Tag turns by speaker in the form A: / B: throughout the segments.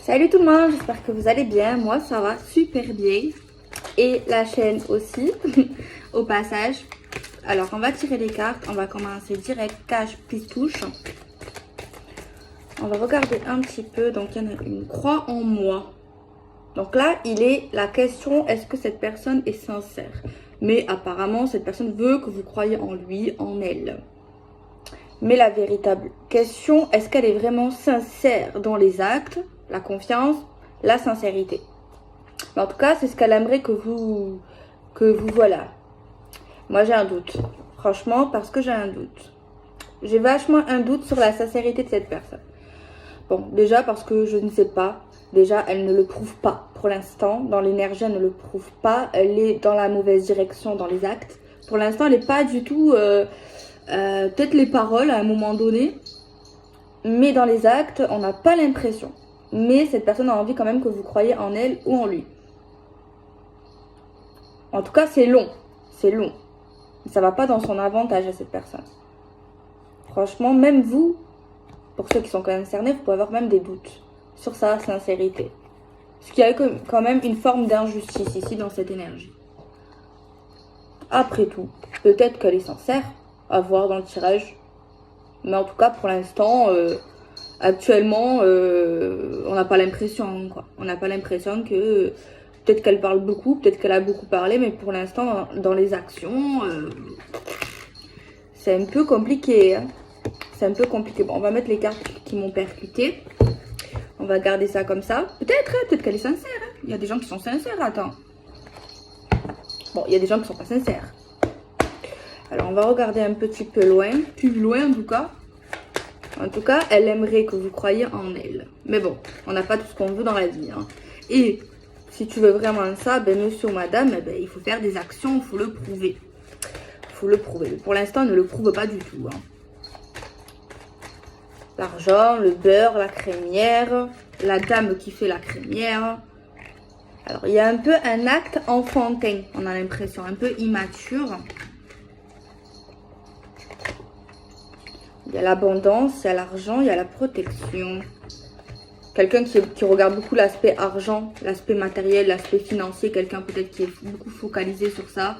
A: Salut tout le monde, j'espère que vous allez bien. Moi ça va super bien. Et la chaîne aussi, au passage. Alors on va tirer les cartes, on va commencer direct, cache, pistouche. On va regarder un petit peu, donc il y en a une, croix en moi. Donc là, il est la question, est-ce que cette personne est sincère? Mais apparemment, cette personne veut que vous croyiez en lui, en elle. Mais la véritable question, est-ce qu'elle est vraiment sincère dans les actes, la confiance, la sincérité? Mais en tout cas, c'est ce qu'elle aimerait que vous voilà. Moi, j'ai un doute. Franchement, parce que j'ai un doute. J'ai vachement un doute sur la sincérité de cette personne. Bon, déjà parce que je ne sais pas. Déjà, elle ne le prouve pas pour l'instant. Dans l'énergie, elle ne le prouve pas. Elle est dans la mauvaise direction dans les actes. Pour l'instant, elle n'est pas du tout... peut-être les paroles à un moment donné. Mais dans les actes, on n'a pas l'impression. Mais cette personne a envie quand même que vous croyiez en elle ou en lui. En tout cas, c'est long. C'est long. Ça va pas dans son avantage à cette personne. Franchement, même vous, pour ceux qui sont quand même cernés, vous pouvez avoir même des doutes sur sa sincérité. Parce qu'il y a quand même une forme d'injustice ici dans cette énergie. Après tout, peut-être qu'elle est sincère, à voir dans le tirage. Mais en tout cas, pour l'instant, actuellement, on n'a pas l'impression, quoi. On n'a pas l'impression que... peut-être qu'elle parle beaucoup, peut-être qu'elle a beaucoup parlé, mais pour l'instant, dans les actions, c'est un peu compliqué. Hein. C'est un peu compliqué. Bon, on va mettre les cartes qui m'ont percuté. On va garder ça comme ça. Peut-être, hein, peut-être qu'elle est sincère. Hein. Il y a des gens qui sont sincères, attends. Bon, il y a des gens qui sont pas sincères. Alors, on va regarder un petit peu loin. Plus loin, en tout cas. En tout cas, elle aimerait que vous croyiez en elle. Mais bon, on n'a pas tout ce qu'on veut dans la vie. Hein. Et si tu veux vraiment ça, ben monsieur ou madame, ben, il faut faire des actions, il faut le prouver. Il faut le prouver. Pour l'instant, elle ne le prouve pas du tout. Hein. L'argent, le beurre, la crémière, la dame qui fait la crémière. Alors, il y a un peu un acte enfantin, on a l'impression, un peu immature. Il y a l'abondance, il y a l'argent, il y a la protection. Quelqu'un qui regarde beaucoup l'aspect argent, l'aspect matériel, l'aspect financier. Quelqu'un peut-être qui est beaucoup focalisé sur ça.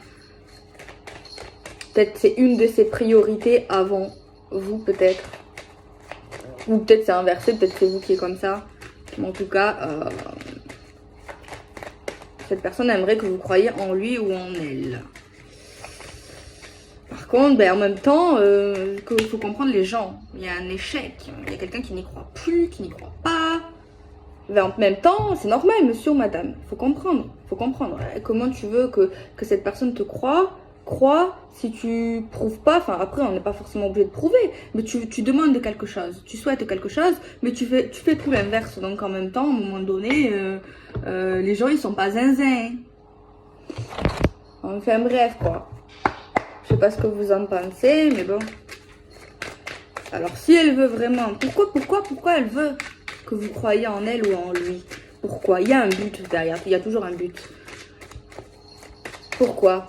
A: Peut-être c'est une de ses priorités avant vous, peut-être. Ou peut-être c'est inversé, peut-être c'est vous qui êtes comme ça. Mais en tout cas, cette personne aimerait que vous croyiez en lui ou en elle. Par contre, ben, en même temps, il faut comprendre les gens. Il y a un échec. Il y a quelqu'un qui n'y croit plus, qui n'y croit pas. Ben, en même temps, c'est normal, monsieur ou madame. Il faut comprendre. Il faut comprendre. Comment tu veux que cette personne te croie si tu prouves pas. Enfin, après, on n'est pas forcément obligé de prouver. Mais tu demandes quelque chose. Tu souhaites quelque chose, mais tu fais tout l'inverse. Donc, en même temps, à un moment donné, les gens, ils sont pas zinzins. On fait un bref, quoi. Je sais pas ce que vous en pensez, mais bon. Alors, si elle veut vraiment... Pourquoi elle veut que vous croyez en elle ou en lui? Pourquoi? Il y a un but derrière. Il y a toujours un but. Pourquoi?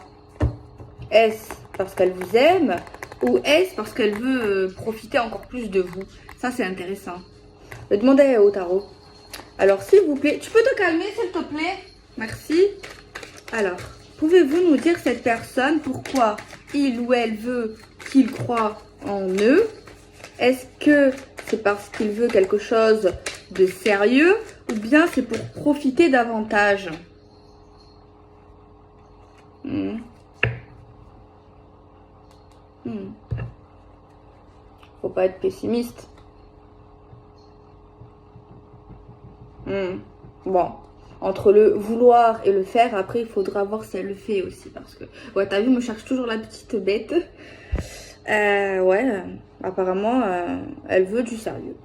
A: Est-ce parce qu'elle vous aime ou est-ce parce qu'elle veut profiter encore plus de vous? Ça, c'est intéressant. Je vais demander au tarot. Alors, s'il vous plaît, tu peux te calmer, s'il te plaît? Merci. Alors, pouvez-vous nous dire cette personne, pourquoi il ou elle veut qu'il croie en eux? Est-ce que c'est parce qu'il veut quelque chose de sérieux ou bien c'est pour profiter davantage? Faut pas être pessimiste. Bon, entre le vouloir et le faire, après il faudra voir si elle le fait aussi. Parce que, ouais, t'as vu, je me cherche toujours la petite bête. Ouais, apparemment, elle veut du sérieux.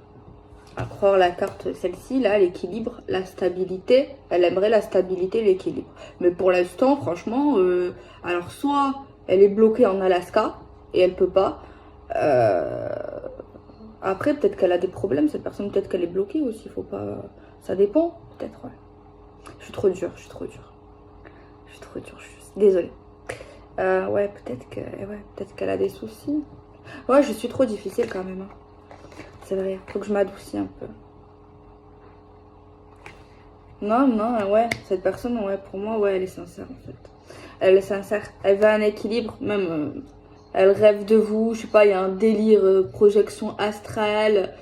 A: À croire la carte, celle-ci, là, l'équilibre, la stabilité. Elle aimerait la stabilité, l'équilibre. Mais pour l'instant, franchement, alors soit elle est bloquée en Alaska et elle peut pas. Après, peut-être qu'elle a des problèmes, cette personne, peut-être qu'elle est bloquée aussi. Faut pas... Ça dépend, peut-être, ouais. Je suis trop dure, je suis trop dure. Je suis trop dure, je suis désolée. Ouais, peut-être qu'elle a des soucis. Ouais, je suis trop difficile quand même. Hein. C'est vrai, faut que je m'adoucis un peu. Non, non, ouais, cette personne, ouais, pour moi, ouais, elle est sincère en fait. Elle est sincère, elle veut un équilibre, même elle rêve de vous, je sais pas, il y a un délire, projection astrale,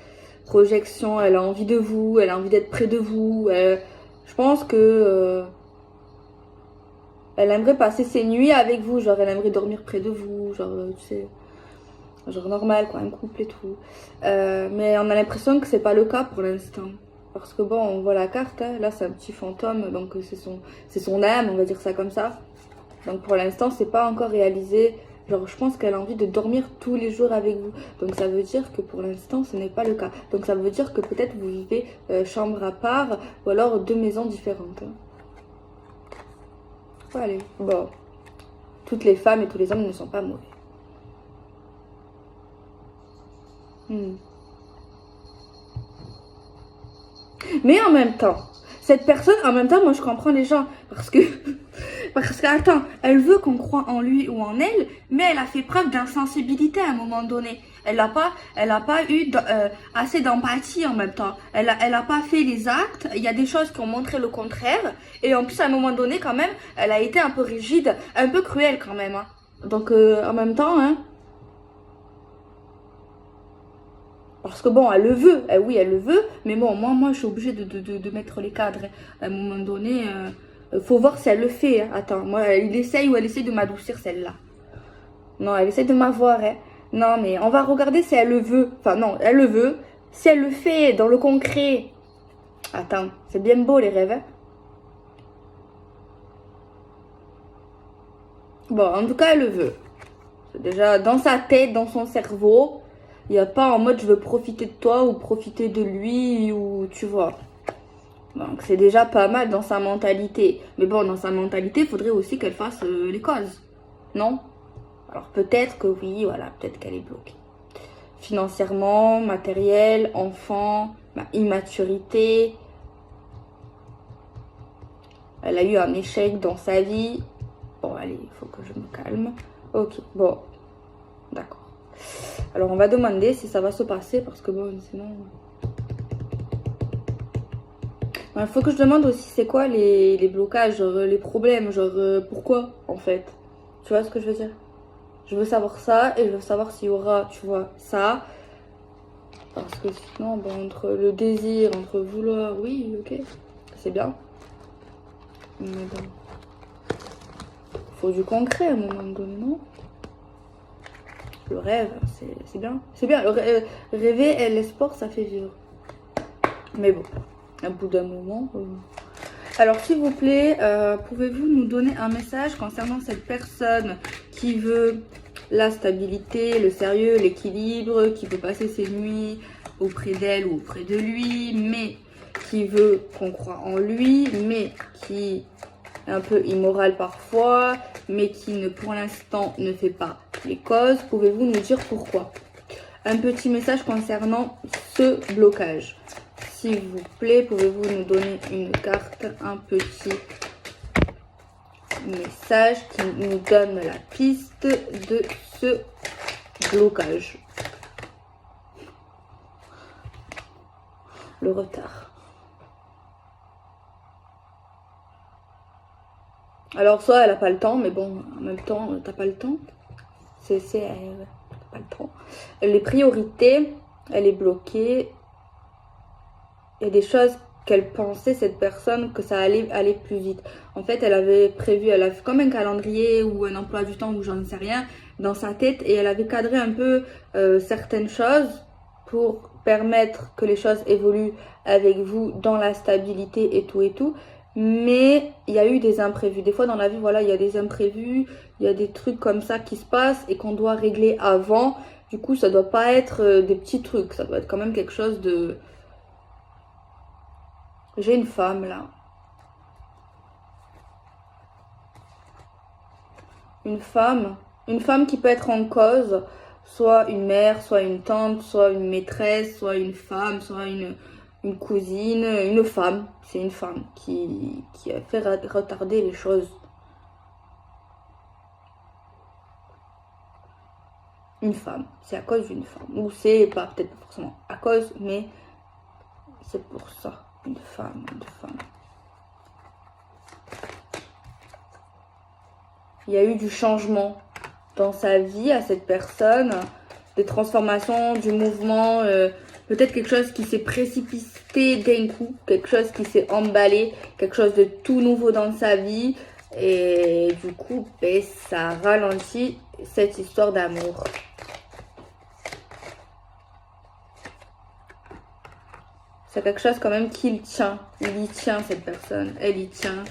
A: projection, elle a envie de vous, elle a envie d'être près de vous. Je pense que elle aimerait passer ses nuits avec vous, genre elle aimerait dormir près de vous, genre tu sais, genre normal quoi, un couple et tout. Mais on a l'impression que c'est pas le cas pour l'instant. Parce que bon, on voit la carte, hein, là c'est un petit fantôme, donc c'est son âme, on va dire ça comme ça. Donc pour l'instant, c'est pas encore réalisé. Genre, je pense qu'elle a envie de dormir tous les jours avec vous. Donc ça veut dire que pour l'instant, ce n'est pas le cas. Donc ça veut dire que peut-être vous vivez chambre à part ou alors deux maisons différentes. Hein. Allez, bon. Toutes les femmes et tous les hommes ne sont pas mauvais. Hmm. Mais en même temps, cette personne, en même temps, moi je comprends les gens. Parce que, parce que, attends, elle veut qu'on croie en lui ou en elle, mais elle a fait preuve d'insensibilité à un moment donné. Elle a pas eu assez d'empathie en même temps. Elle a pas fait les actes. Il y a des choses qui ont montré le contraire. Et en plus, à un moment donné, quand même, elle a été un peu rigide, un peu cruelle quand même. Hein. Donc, en même temps, hein. Parce que bon, elle le veut, oui, elle le veut, mais bon, moi je suis obligée de mettre les cadres. À un moment donné, faut voir si elle le fait. Hein. Attends, moi, il essaye ou elle essaye de m'adoucir celle-là. Non, elle essaye de m'avoir. Hein. Non, mais on va regarder si elle le veut. Enfin, non, elle le veut. Si elle le fait dans le concret. Attends, c'est bien beau les rêves. Hein. Bon, en tout cas, elle le veut. C'est déjà dans sa tête, dans son cerveau. Il n'y a pas en mode je veux profiter de toi ou profiter de lui ou tu vois. Donc c'est déjà pas mal dans sa mentalité. Mais bon, dans sa mentalité, il faudrait aussi qu'elle fasse les causes. Non? Alors peut-être que oui, voilà, peut-être qu'elle est bloquée. Financièrement, matériel, enfant, immaturité. Elle a eu un échec dans sa vie. Bon, allez, il faut que je me calme. Ok, bon, d'accord. Alors on va demander si ça va se passer parce que bon, sinon... Il faut que je demande aussi c'est quoi les blocages, genre les problèmes, genre pourquoi en fait. Tu vois ce que je veux dire? Je veux savoir ça et je veux savoir s'il y aura, tu vois, ça. Parce que sinon, bon, entre le désir, entre vouloir, oui, ok, c'est bien. Mais bon, faut du concret à un moment donné, non? Le rêve, c'est bien. C'est bien, rêver et l'espoir, ça fait vivre. Mais bon, à bout d'un moment... Alors, s'il vous plaît, pouvez-vous nous donner un message concernant cette personne qui veut la stabilité, le sérieux, l'équilibre, qui veut passer ses nuits auprès d'elle ou auprès de lui, mais qui veut qu'on croie en lui, mais qui est un peu immoral parfois, mais qui pour l'instant ne fait pas les causes. Pouvez-vous nous dire pourquoi? Un petit message concernant ce blocage. S'il vous plaît, pouvez-vous nous donner une carte, un petit message qui nous donne la piste de ce blocage. Le retard. Alors, soit elle n'a pas le temps, mais bon, en même temps, t'as pas le temps. T'as pas le temps. Les priorités, elle est bloquée. Il y a des choses qu'elle pensait, cette personne, que ça allait aller plus vite. En fait, elle avait prévu, elle a fait comme un calendrier ou un emploi du temps ou j'en sais rien dans sa tête et elle avait cadré un peu certaines choses pour permettre que les choses évoluent avec vous dans la stabilité et tout et tout. Mais il y a eu des imprévus. Des fois dans la vie, voilà, il y a des imprévus, il y a des trucs comme ça qui se passent et qu'on doit régler avant. Du coup, ça doit pas être des petits trucs, ça doit être quand même quelque chose de... J'ai une femme là. Une femme qui peut être en cause, soit une mère, soit une tante, soit une maîtresse, soit une femme, soit une cousine, une femme. C'est une femme qui a fait retarder les choses. Une femme, c'est à cause d'une femme. Ou c'est pas, peut-être pas forcément à cause, mais c'est pour ça. Une femme, une femme. il y a eu du changement dans sa vie à cette personne, des transformations, du mouvement, peut-être quelque chose qui s'est précipité d'un coup, quelque chose qui s'est emballé, quelque chose de tout nouveau dans sa vie. Et du coup, ben, ça ralentit cette histoire d'amour. C'est quelque chose quand même qu'il tient. Il y tient, cette personne. Elle y tient.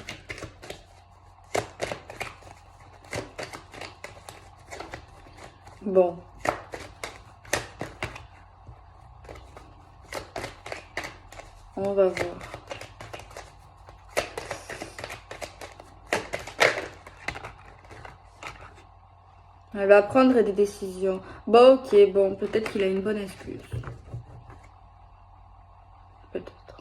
A: Bon. On va voir. Elle va prendre des décisions. Bon, ok, bon, peut-être qu'il a une bonne excuse. Peut-être.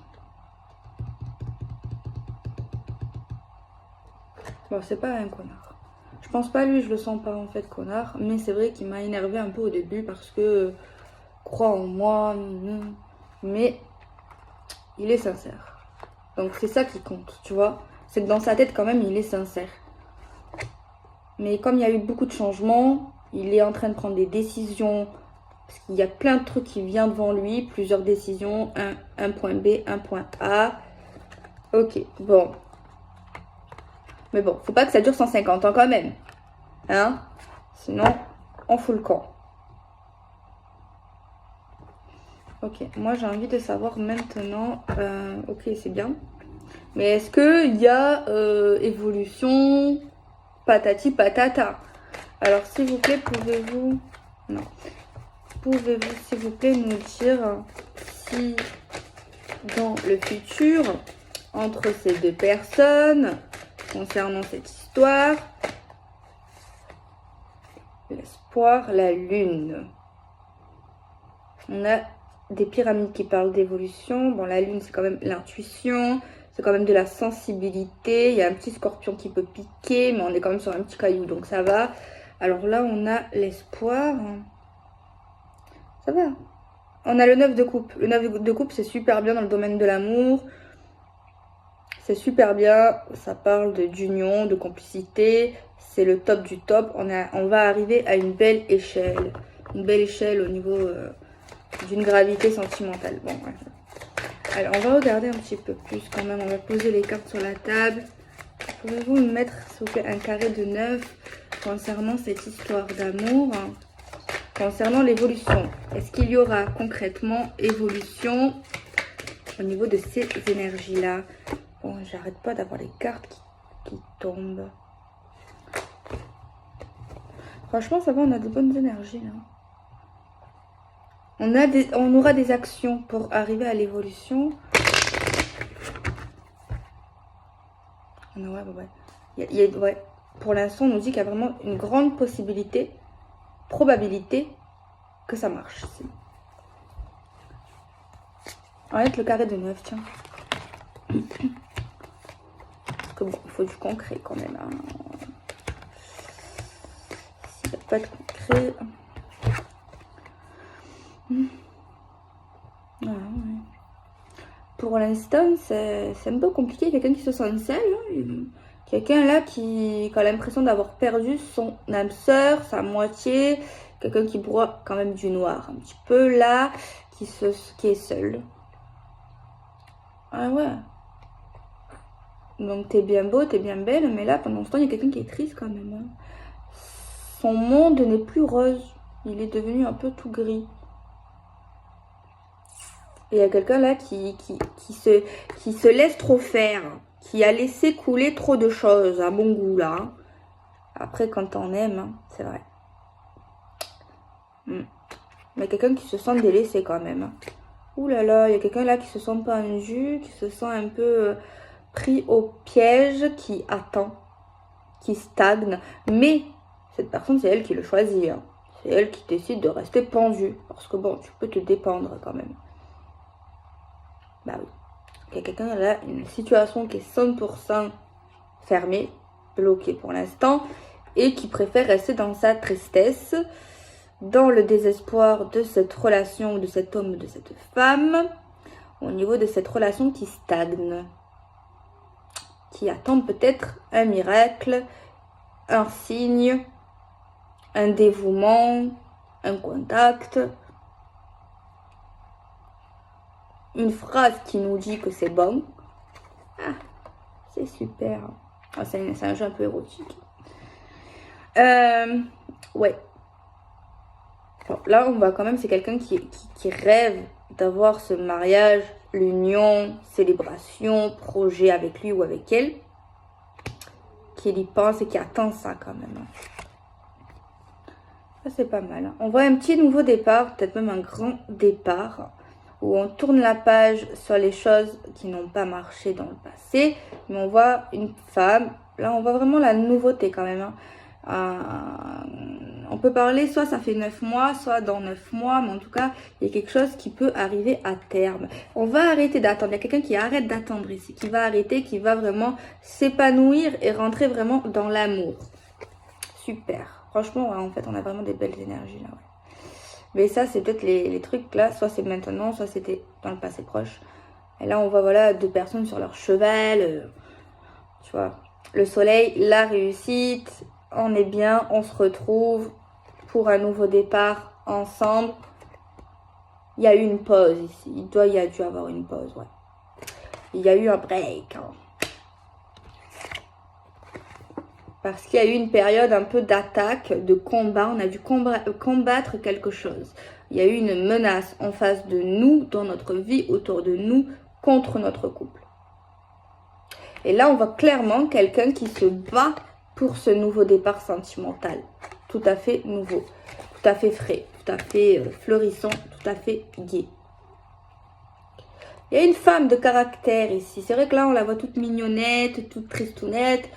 A: Bon, c'est pas un connard. Je pense pas lui, je le sens pas en fait connard. Mais c'est vrai qu'il m'a énervé un peu au début parce que crois en moi. Mais il est sincère. Donc c'est ça qui compte, tu vois. C'est que dans sa tête quand même, il est sincère. Mais comme il y a eu beaucoup de changements, il est en train de prendre des décisions. Parce qu'il y a plein de trucs qui viennent devant lui. Plusieurs décisions. Un point B, un point A. Ok, bon. Mais bon, faut pas que ça dure 150 ans quand même. Hein? Sinon, on fout le camp. Ok, moi j'ai envie de savoir maintenant. Ok, c'est bien. Mais est-ce qu'il y a évolution patati patata? Alors s'il vous plaît, pouvez-vous... Non. Pouvez-vous s'il vous plaît nous dire si dans le futur, entre ces deux personnes, concernant cette histoire, l'espoir, la lune. On a des pyramides qui parlent d'évolution. Bon, la lune, c'est quand même l'intuition. C'est quand même de la sensibilité. Il y a un petit scorpion qui peut piquer, mais on est quand même sur un petit caillou, donc ça va. Alors là, on a l'espoir. Ça va. On a le 9 de coupe. Le 9 de coupe, c'est super bien dans le domaine de l'amour. C'est super bien. Ça parle d'union, de complicité. C'est le top du top. On va arriver à une belle échelle. Une belle échelle au niveau d'une gravité sentimentale. Bon, ouais. Alors, on va regarder un petit peu plus quand même. On va poser les cartes sur la table. Pouvez-vous me mettre, s'il vous plaît, un carré de 9 concernant cette histoire d'amour, concernant l'évolution? Est-ce qu'il y aura concrètement évolution au niveau de ces énergies-là? Bon, j'arrête pas d'avoir les cartes qui tombent. Franchement, ça va, on a de bonnes énergies, là. On aura des actions pour arriver à l'évolution. Ouais. Ouais. Pour l'instant, on nous dit qu'il y a vraiment une grande probabilité que ça marche. On va mettre le carré de 9, tiens. Parce que bon, il faut du concret quand même. Hein. S'il n'y a pas de concret... Voilà, ouais. Pour l'instant, c'est un peu compliqué. Quelqu'un qui se sent seul. Hein. Quelqu'un là qui a l'impression d'avoir perdu son âme sœur, sa moitié. Quelqu'un qui broie quand même du noir un petit peu là. Qui est seul. Ah ouais. Donc t'es bien beau, t'es bien belle. Mais là, pendant ce temps, il y a quelqu'un qui est triste quand même. Hein. Son monde n'est plus rose. Il est devenu un peu tout gris. Et il y a quelqu'un là qui se laisse trop faire, qui a laissé couler trop de choses à bon goût là. Après, quand on aime, hein, c'est vrai. Mais quelqu'un qui se sent délaissé quand même. Hein. Ouh là là, il y a quelqu'un là qui se sent pendu, qui se sent un peu pris au piège, qui attend, qui stagne. Mais cette personne, c'est elle qui le choisit. Hein. C'est elle qui décide de rester pendue. Parce que bon, tu peux te dépendre quand même. Bah oui. Il y a quelqu'un là, une situation qui est 100% fermée, bloquée pour l'instant, et qui préfère rester dans sa tristesse, dans le désespoir de cette relation, de cet homme ou de cette femme, au niveau de cette relation qui stagne, qui attend peut-être un miracle, un signe, un dévouement, un contact, une phrase qui nous dit que c'est bon. Ah, c'est super. Ah, c'est un jeu un peu érotique. Ouais. Bon, là, on voit quand même, c'est quelqu'un qui rêve d'avoir ce mariage, l'union, célébration, projet avec lui ou avec elle. Qui y pense et qui attend ça quand même. Ça, c'est pas mal. On voit un petit nouveau départ, peut-être même un grand départ, où on tourne la page sur les choses qui n'ont pas marché dans le passé. Mais on voit une femme. Là, on voit vraiment la nouveauté quand même. On peut parler, soit ça fait 9 mois, soit dans 9 mois, mais en tout cas, il y a quelque chose qui peut arriver à terme. On va arrêter d'attendre. Il y a quelqu'un qui arrête d'attendre ici, qui va arrêter, qui va vraiment s'épanouir et rentrer vraiment dans l'amour. Super. Franchement, ouais, en fait, on a vraiment des belles énergies là. Ouais. Mais ça, c'est peut-être les trucs là, soit c'est maintenant, soit c'était dans le passé proche. Et là, on voit voilà 2 personnes sur leur cheval. Tu vois, le soleil, la réussite. On est bien, on se retrouve pour un nouveau départ ensemble. Il y a eu une pause ici. Il y a dû avoir une pause, ouais. Il y a eu un break. Hein. Parce qu'il y a eu une période un peu d'attaque, de combat. On a dû combattre quelque chose. Il y a eu une menace en face de nous, dans notre vie, autour de nous, contre notre couple. Et là, on voit clairement quelqu'un qui se bat pour ce nouveau départ sentimental. Tout à fait nouveau, tout à fait frais, tout à fait fleurissant, tout à fait gai. Il y a une femme de caractère ici. C'est vrai que là, on la voit toute mignonnette, toute tristounette.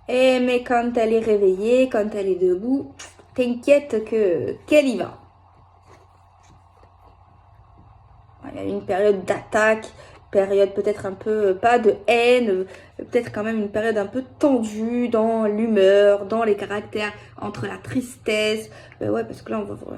A: Mais quand elle est réveillée, quand elle est debout, t'inquiète qu'elle y va. Il y a une période d'attaque, période peut-être un peu, pas de haine, peut-être quand même une période un peu tendue dans l'humeur, dans les caractères, entre la tristesse. Ouais, parce que là, on va voir.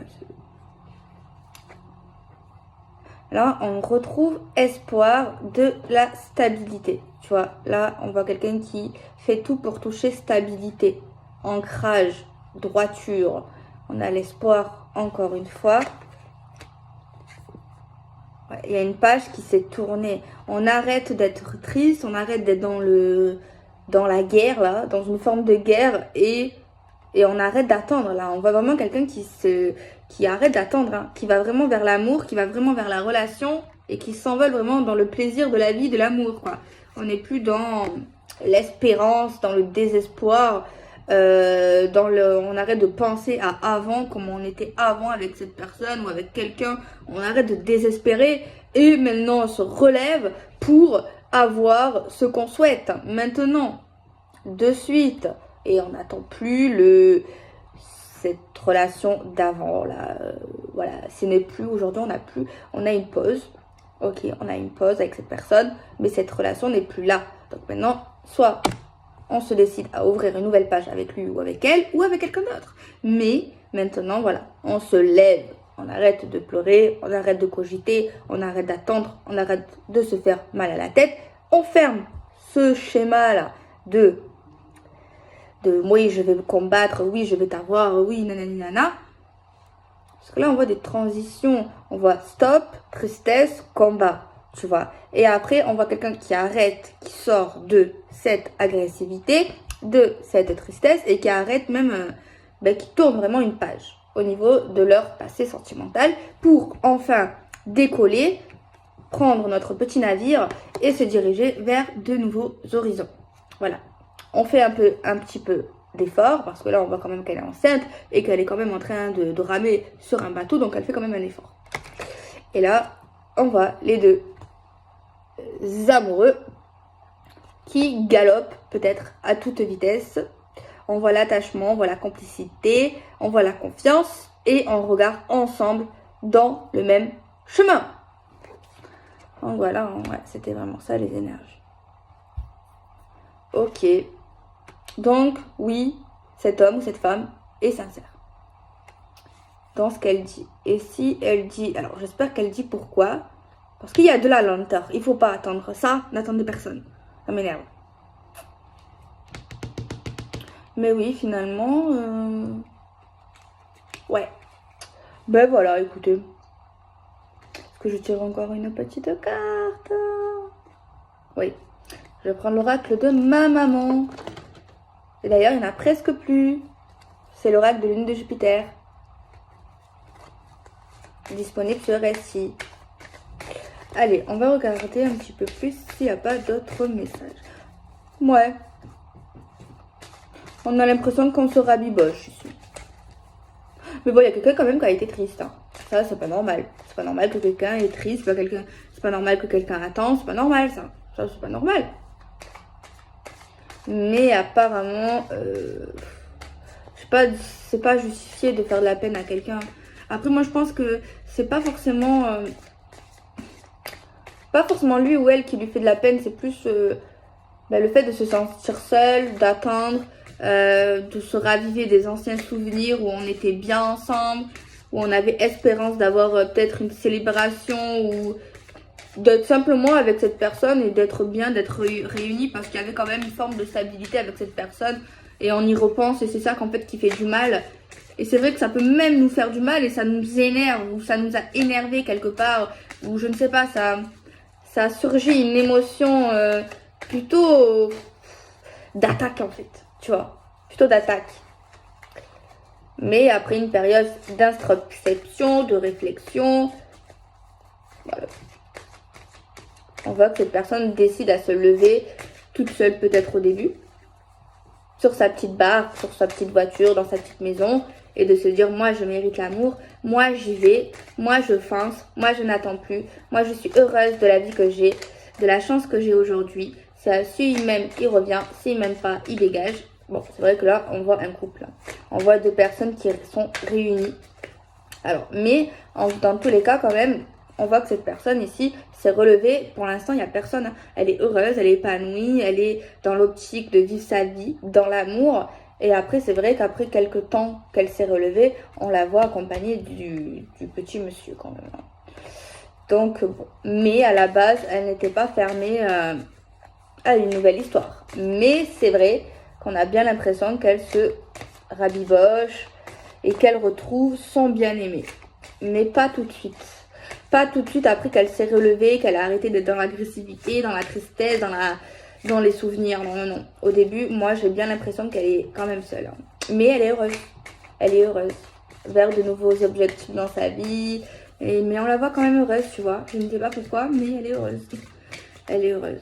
A: Là, on retrouve espoir de la stabilité. Tu vois, là, on voit quelqu'un qui fait tout pour toucher stabilité, ancrage, droiture. On a l'espoir, encore une fois. Ouais, il y a une page qui s'est tournée. On arrête d'être triste, on arrête d'être dans la guerre, là, dans une forme de guerre, et on arrête d'attendre, là. On voit vraiment quelqu'un qui arrête d'attendre, hein, qui va vraiment vers l'amour, qui va vraiment vers la relation, et qui s'envole vraiment dans le plaisir de la vie, de l'amour, quoi. On n'est plus dans l'espérance, dans le désespoir, on arrête de penser à avant, comment on était avant avec cette personne ou avec quelqu'un. On arrête de désespérer et maintenant on se relève pour avoir ce qu'on souhaite maintenant, de suite. Et on n'attend plus cette relation d'avant là. Voilà, ce n'est plus aujourd'hui, on a une pause. Ok, on a une pause avec cette personne, mais cette relation n'est plus là. Donc maintenant, soit on se décide à ouvrir une nouvelle page avec lui ou avec elle, ou avec quelqu'un d'autre. Mais maintenant, voilà, on se lève. On arrête de pleurer, on arrête de cogiter, on arrête d'attendre, on arrête de se faire mal à la tête. On ferme ce schéma-là de oui, je vais me combattre, oui, je vais t'avoir, oui, nanani, nana. Parce que là, on voit des transitions. On voit stop, tristesse, combat. Tu vois. Et après, on voit quelqu'un qui arrête, qui sort de cette agressivité, de cette tristesse et qui arrête même, qui tourne vraiment une page au niveau de leur passé sentimental pour enfin décoller, prendre notre petit navire et se diriger vers de nouveaux horizons. Voilà. On fait un petit peu d'effort parce que là, on voit quand même qu'elle est enceinte et qu'elle est quand même en train de ramer sur un bateau, donc elle fait quand même un effort. Et là, on voit les deux amoureux qui galopent peut-être à toute vitesse. On voit l'attachement, on voit la complicité, on voit la confiance et on regarde ensemble dans le même chemin. Donc voilà, ouais, c'était vraiment ça les énergies. Ok. Donc oui, cet homme ou cette femme est sincère dans ce qu'elle dit. Et si elle dit, alors j'espère qu'elle dit pourquoi. Parce qu'il y a de la lenteur. Il ne faut pas attendre ça. N'attendez personne. Ça m'énerve. Mais oui, finalement, ouais. Ben voilà, écoutez. Est-ce que je tire encore une petite carte? Oui. Je vais prendre l'oracle de ma maman. Et d'ailleurs, il n'y en a presque plus. C'est l'oracle de lune de Jupiter. Disponible sur SI. Allez, on va regarder un petit peu plus s'il n'y a pas d'autres messages. Ouais. On a l'impression qu'on se rabiboche ici. Mais bon, il y a quelqu'un quand même qui a été triste. Hein. Ça, c'est pas normal. C'est pas normal que quelqu'un est triste. C'est pas normal que quelqu'un attend. C'est pas normal, ça. Ça, c'est pas normal. Mais apparemment, je sais pas, c'est pas justifié de faire de la peine à quelqu'un. Après, moi, je pense que c'est pas forcément lui ou elle qui lui fait de la peine. C'est plus le fait de se sentir seul, d'attendre, de se raviver des anciens souvenirs où on était bien ensemble, où on avait espérance d'avoir peut-être une célébration ou d'être simplement avec cette personne et d'être bien, d'être réunis parce qu'il y avait quand même une forme de stabilité avec cette personne et on y repense et c'est ça qu'en fait qui fait du mal. Et c'est vrai que ça peut même nous faire du mal et ça nous énerve ou ça nous a énervé quelque part ou je ne sais pas, ça a surgi une émotion plutôt d'attaque en fait, tu vois, plutôt d'attaque. Mais après une période d'introspection, de réflexion, voilà. On voit que cette personne décide à se lever toute seule peut-être au début, sur sa petite barre, sur sa petite voiture, dans sa petite maison, et de se dire moi je mérite l'amour, moi j'y vais, moi je fonce, moi je n'attends plus, moi je suis heureuse de la vie que j'ai, de la chance que j'ai aujourd'hui. S'il m'aime, il revient, s'il m'aime pas, il dégage. Bon, c'est vrai que là on voit un couple, on voit deux personnes qui sont réunies. Alors, mais dans tous les cas quand même, on voit que cette personne ici s'est relevée. Pour l'instant, il n'y a personne. Elle est heureuse, elle est épanouie, elle est dans l'optique de vivre sa vie, dans l'amour. Et après, c'est vrai qu'après quelques temps qu'elle s'est relevée, on la voit accompagnée du petit monsieur quand même. Donc, bon. Mais à la base, elle n'était pas fermée à une nouvelle histoire. Mais c'est vrai qu'on a bien l'impression qu'elle se rabiboche et qu'elle retrouve son bien-aimé. Mais pas tout de suite. Pas tout de suite après qu'elle s'est relevée, qu'elle a arrêté d'être dans l'agressivité, dans la tristesse, dans les souvenirs. Non, non, non. Au début, moi, j'ai bien l'impression qu'elle est quand même seule. Mais elle est heureuse. Elle est heureuse. Vers de nouveaux objectifs dans sa vie. Mais on la voit quand même heureuse, tu vois. Je ne sais pas pourquoi, mais elle est heureuse. Elle est heureuse.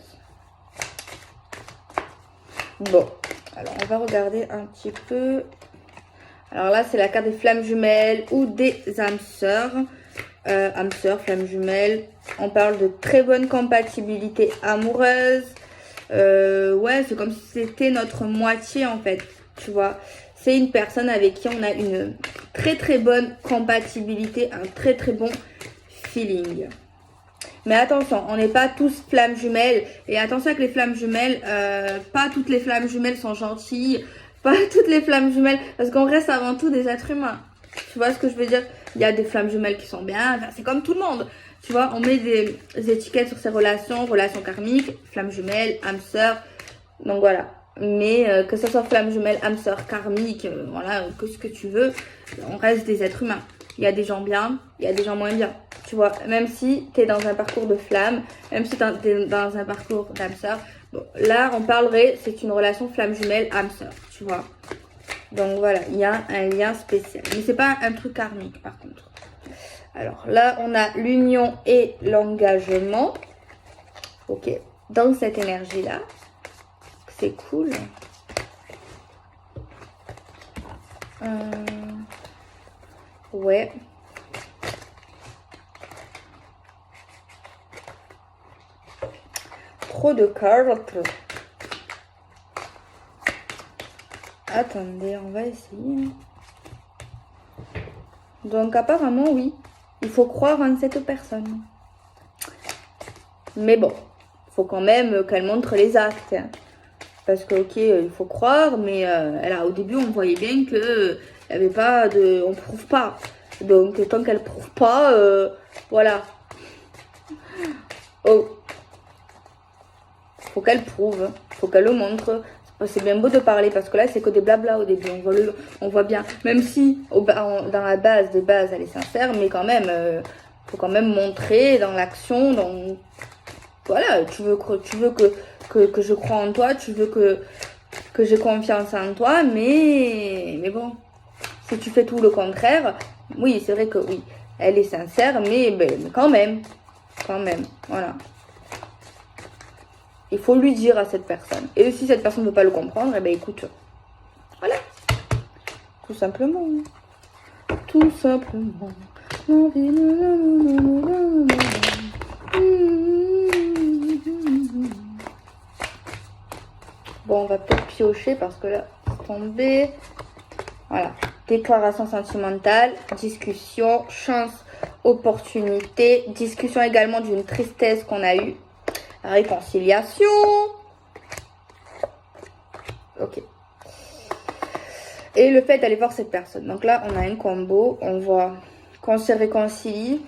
A: Bon. Alors, on va regarder un petit peu. Alors là, c'est la carte des flammes jumelles ou des âmes sœurs. Âmes sœurs, flammes jumelles. On parle de très bonne compatibilité amoureuse. Ouais, c'est comme si c'était notre moitié en fait, tu vois. C'est une personne avec qui on a une très très bonne compatibilité, un très très bon feeling. Mais attention, on n'est pas tous flammes jumelles. Et attention avec les flammes jumelles, pas toutes les flammes jumelles sont gentilles. Pas toutes les flammes jumelles, parce qu'on reste avant tout des êtres humains. Tu vois ce que je veux dire? Il y a des flammes jumelles qui sont bien, enfin, c'est comme tout le monde. Tu vois, on met des étiquettes sur ces relations karmiques, flammes jumelles, âme sœur. Donc voilà. Mais que ce soit flammes jumelles, âme sœur, karmique, voilà, que ce que tu veux, on reste des êtres humains. Il y a des gens bien, il y a des gens moins bien. Tu vois, même si tu es dans un parcours de flamme, même si tu es dans un parcours d'âme sœur, bon, là, on parlerait, c'est une relation flamme jumelle, âme sœur, tu vois. Donc voilà, il y a un lien spécial. Mais c'est pas un truc karmique, par contre. Alors là, on a l'union et l'engagement. Ok, dans cette énergie-là. C'est cool. Ouais. Trop de cartes. Attendez, on va essayer. Donc apparemment, oui. Il faut croire en cette personne. Mais bon, il faut quand même qu'elle montre les actes. Hein. Parce que, ok, il faut croire, mais au début, on voyait bien que il n'y avait pas de... On ne prouve pas. Donc, tant qu'elle ne prouve pas, voilà. Oh. Faut qu'elle prouve. Faut qu'elle le montre. C'est C'est bien beau de parler parce que là c'est que des blabla au début, on voit bien, même si dans la base des bases elle est sincère, mais quand même, faut quand même montrer dans l'action, voilà, tu veux que je croie en toi, tu veux que j'ai confiance en toi, mais bon, si tu fais tout le contraire, oui, c'est vrai que oui, elle est sincère, mais quand même, voilà. Il faut lui dire à cette personne. Et si cette personne ne veut pas le comprendre, eh ben écoute, voilà. Tout simplement. Tout simplement. Bon, on va peut-être piocher parce que là, c'est tombé. Voilà. Déclaration sentimentale, discussion, chance, opportunité, discussion également d'une tristesse qu'on a eue. Réconciliation. Ok. Et le fait d'aller voir cette personne. Donc là, on a un combo. On voit qu'on se réconcilie.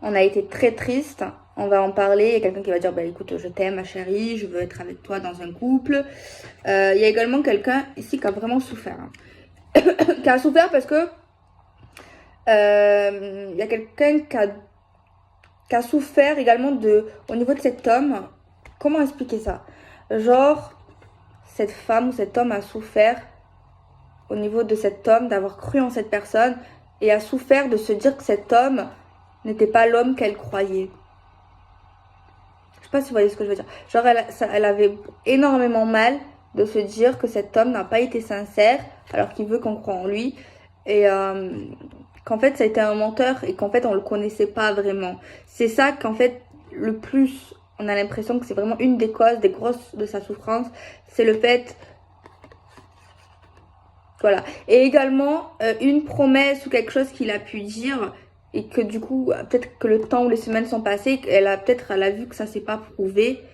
A: On a été très triste. On va en parler. Il y a quelqu'un qui va dire, bah écoute, je t'aime ma chérie. Je veux être avec toi dans un couple. Il y a également quelqu'un ici qui a vraiment souffert. Hein. Qui a souffert parce que il y a quelqu'un qui a souffert également au niveau de cet homme. Comment expliquer ça? Genre, cette femme ou cet homme a souffert au niveau de cet homme, d'avoir cru en cette personne et a souffert de se dire que cet homme n'était pas l'homme qu'elle croyait. Je sais pas si vous voyez ce que je veux dire. Genre, elle avait énormément mal de se dire que cet homme n'a pas été sincère alors qu'il veut qu'on croie en lui. Et qu'en fait, ça a été un menteur et qu'en fait, on le connaissait pas vraiment. C'est ça qu'en fait, le plus... On a l'impression que c'est vraiment une des causes, des grosses de sa souffrance. C'est le fait... Voilà. Et également, une promesse ou quelque chose qu'il a pu dire et que du coup, peut-être que le temps ou les semaines sont passées, elle a vu que ça s'est pas prouvé.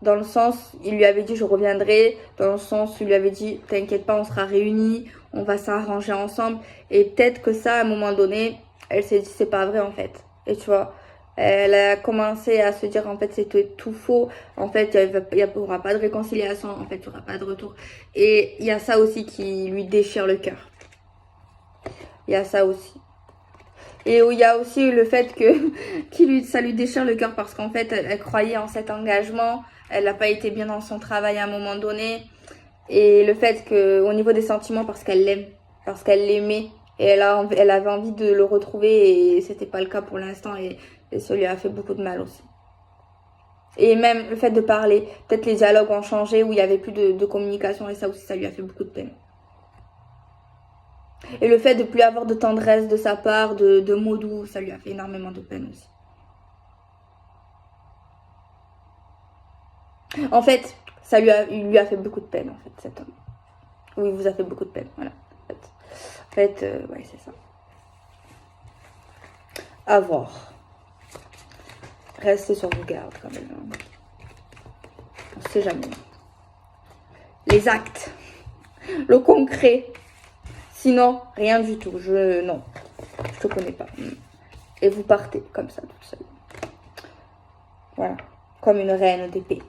A: Dans le sens, il lui avait dit je reviendrai. Dans le sens, il lui avait dit t'inquiète pas, on sera réunis, on va s'arranger ensemble. Et peut-être que ça, à un moment donné, elle s'est dit c'est pas vrai en fait. Et tu vois... Elle a commencé à se dire en fait c'était tout faux, en fait il n'y aura pas de réconciliation, en fait il n'y aura pas de retour. Et il y a ça aussi qui lui déchire le cœur. Il y a ça aussi. Et il y a aussi le fait que ça lui déchire le cœur parce qu'en fait elle croyait en cet engagement, elle n'a pas été bien dans son travail à un moment donné. Et le fait qu'au niveau des sentiments, parce qu'elle l'aime, parce qu'elle l'aimait, et elle avait envie de le retrouver et c'était pas le cas pour l'instant et ça lui a fait beaucoup de mal aussi. Et même le fait de parler, peut-être les dialogues ont changé où il n'y avait plus de communication et ça aussi ça lui a fait beaucoup de peine. Et le fait de plus avoir de tendresse de sa part, de mots doux, ça lui a fait énormément de peine aussi. En fait, il lui a fait beaucoup de peine en fait cet homme. Oui, il vous a fait beaucoup de peine, voilà. En fait, ouais, c'est ça. À voir. Restez sur vos gardes quand même. On ne sait jamais. Les actes. Le concret. Sinon, rien du tout. Non. Je te connais pas. Et vous partez comme ça, toute seule. Voilà. Comme une reine d'épée.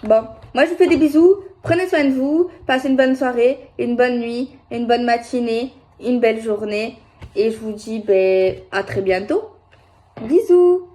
A: Bon. Moi, je vous fais des bisous. Prenez soin de vous. Passez une bonne soirée, une bonne nuit, une bonne matinée, une belle journée. Et je vous dis à très bientôt. Bisous.